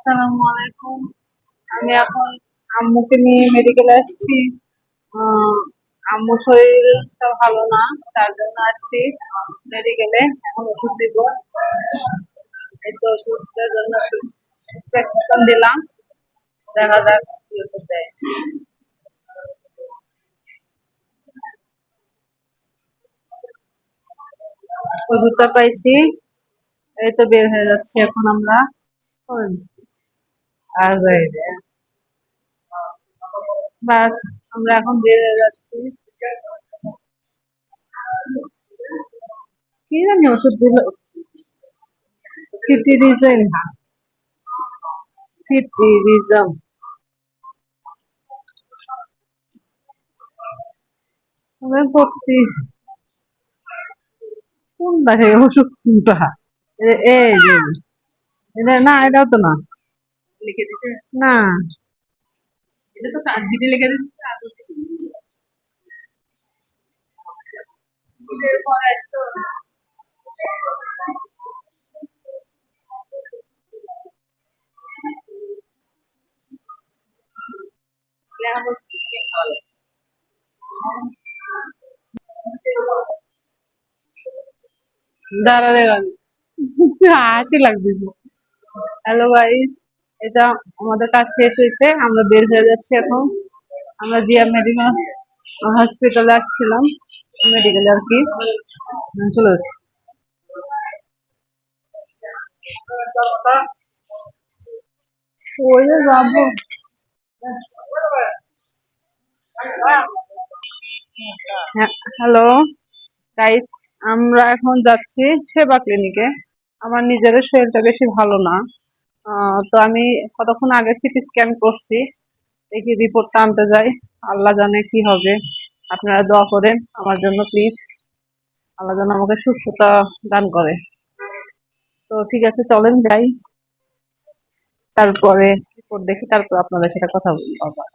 আসসালামু আলাইকুম। আমি এখন আম্মুকে নিয়ে মেডিকেলে আসছি। আহ, আম্মুর শরীরটা ভালো না, তার জন্য আসছি মেডিকেলে। এখন ওষুধ দিব। এই তো ওষুধের জন্য প্রেসক্রিপশন দিলাম। দেখা যাক কি ওষুধ দেয়। ওষুধটা পাইছি, এই তো বের হয়ে যাচ্ছি এখন আমরা। আর বাইরে বাস, আমরা এখন বের হয়ে যাচ্ছি। কি জানি ওষুধ দিল, সিটিরিজেন, সিটিরিজম। কোনটা হে ওষুধ কোনটা? এই যে এটা না, এটাও তো না। লিখে দিতে না, এটা তো চার্জিটে লিখে দিচ্ছে। পরে আসতো লেখা বলছি তাহলে দাঁড়া রে গান হাসি লাগতেছে। হ্যালো গাইস, এটা আমাদের কাজ শেষ হয়েছে, আমরা বের হয়ে যাচ্ছি এখন। আমরা জিয়া মেডিকেল হসপিটালে আসছিলাম, মেডিকেলে আর কি। চলে যাচ্ছি। ওই যে যাবো। হ্যালো গাইস, আমরা এখন যাচ্ছি সেবা ক্লিনিকে। আমার নিজের শরীরটা বেশি ভালো না। তো আমি কতক্ষণ আগে সিটি স্ক্যান করছি, দেখি রিপোর্টটা আনতে যাই। আল্লাহ জানে কি হবে। আপনারা দোয়া করেন আমার জন্য প্লিজ। আল্লাহ যেন আমাকে সুস্থতা দান করে। তো ঠিক আছে, চলেন যাই। তারপরে রিপোর্ট দেখি, তারপর আপনাদের সাথে কথা বলবো আবার।